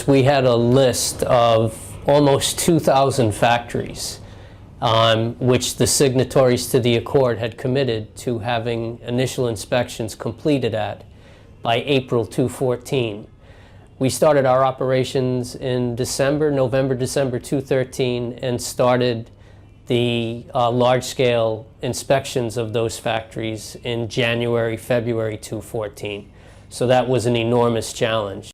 We had a list of almost 2,000 factories which the signatories to the Accord had committed to having initial inspections completed at by April 2014. We started our operations in November, December 2013, and started the large-scale inspections of those factories in January, February 2014. So that was an enormous challenge.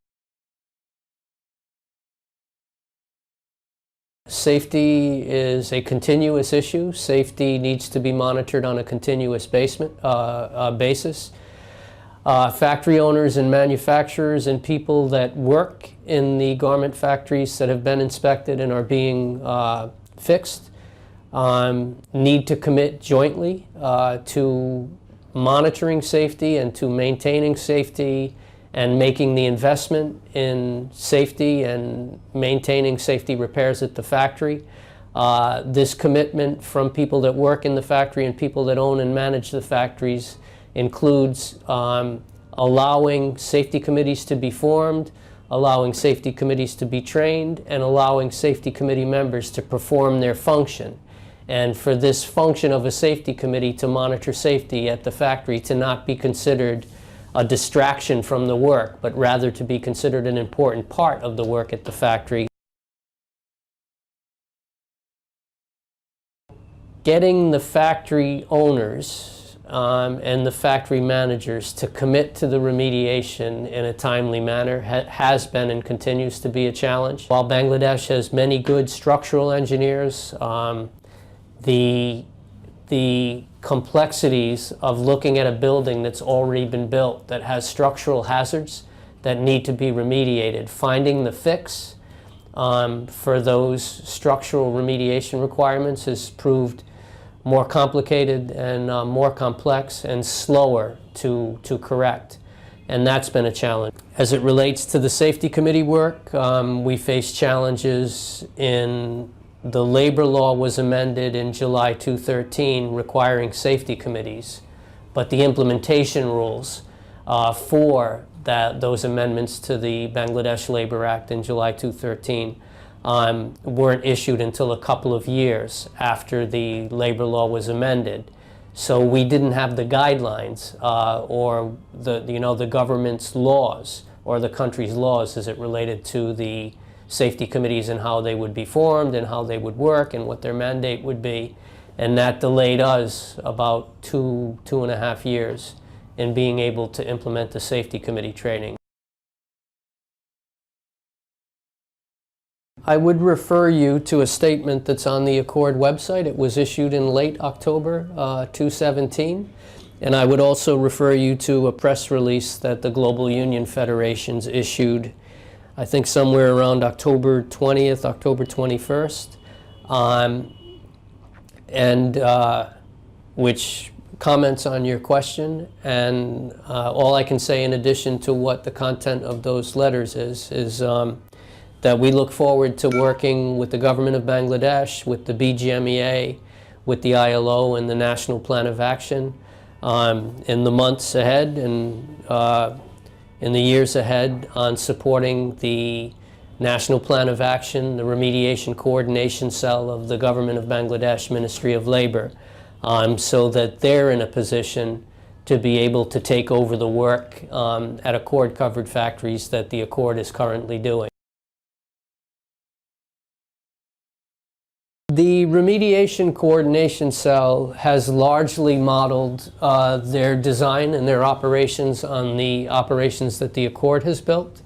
Safety is a continuous issue. Safety needs to be monitored on a continuous basis. Factory owners and manufacturers and people that work in the garment factories that have been inspected and are being fixed need to commit jointly to monitoring safety and to maintaining safety and making the investment in safety and maintaining safety repairs at the factory. This commitment from people that work in the factory and people that own and manage the factories includes allowing safety committees to be formed, allowing safety committees to be trained, and allowing safety committee members to perform their function. And for this function of a safety committee to monitor safety at the factory to not be considered a distraction from the work, but rather to be considered an important part of the work at the factory. Getting the factory owners and the factory managers to commit to the remediation in a timely manner has been and continues to be a challenge. While Bangladesh has many good structural engineers, the complexities of looking at a building that's already been built that has structural hazards that need to be remediated, finding the fix for those structural remediation requirements has proved more complicated and more complex and slower to correct. And that's been a challenge. As it relates to the safety committee work, we face challenges in the labor law was amended in July 2013 requiring safety committees, but the implementation rules for those amendments to the Bangladesh Labor Act in July 2013 weren't issued until a couple of years after the labor law was amended. So we didn't have the guidelines or the government's laws or the country's laws as it related to the safety committees and how they would be formed and how they would work and what their mandate would be. And that delayed us about two and a half years in being able to implement the safety committee training. I would refer you to a statement that's on the Accord website. It was issued in late October 2017. And I would also refer you to a press release that the Global Union Federations issued, I think somewhere around October 20th, October 21st, which comments on your question. And all I can say in addition to what the content of those letters is that we look forward to working with the government of Bangladesh, with the BGMEA, with the ILO and the National Plan of Action in the months ahead and in the years ahead on supporting the National Plan of Action, the Remediation Coordination Cell of the Government of Bangladesh Ministry of Labor, so that they're in a position to be able to take over the work at Accord-covered factories that the Accord is currently doing. The Remediation Coordination Cell has largely modeled their design and their operations on the operations that the Accord has built.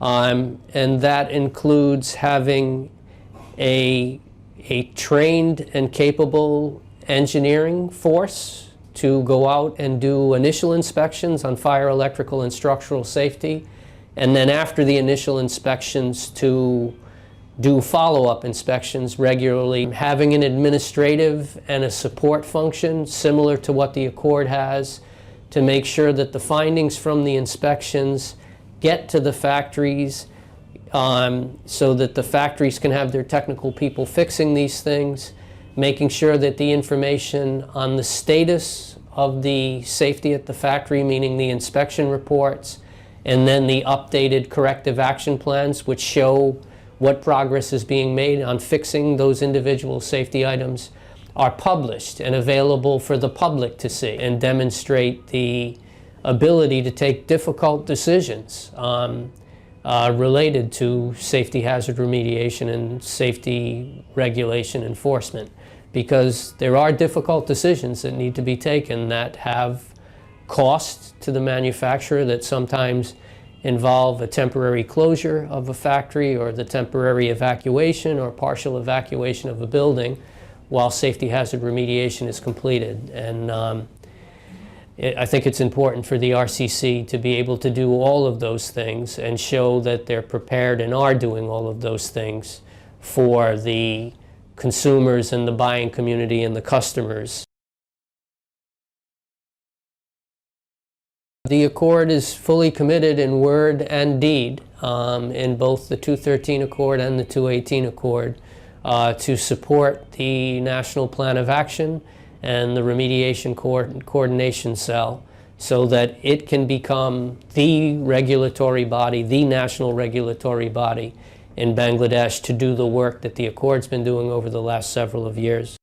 And that includes having a trained and capable engineering force to go out and do initial inspections on fire, electrical, and structural safety. And then after the initial inspections to do follow-up inspections regularly, having an administrative and a support function similar to what the Accord has to make sure that the findings from the inspections get to the factories so that the factories can have their technical people fixing these things, making sure that the information on the status of the safety at the factory, meaning the inspection reports, and then the updated corrective action plans, which show what progress is being made on fixing those individual safety items, are published and available for the public to see and demonstrate the ability to take difficult decisions related to safety hazard remediation and safety regulation enforcement. Because there are difficult decisions that need to be taken that have costs to the manufacturer, that sometimes involve a temporary closure of a factory or the temporary evacuation or partial evacuation of a building while safety hazard remediation is completed. And I think it's important for the RCC to be able to do all of those things and show that they're prepared and are doing all of those things for the consumers and the buying community and the customers. The Accord is fully committed in word and deed in both the 213 Accord and the 218 Accord to support the National Plan of Action and the Remediation Coordination Cell so that it can become the regulatory body, the national regulatory body in Bangladesh to do the work that the Accord's been doing over the last several years.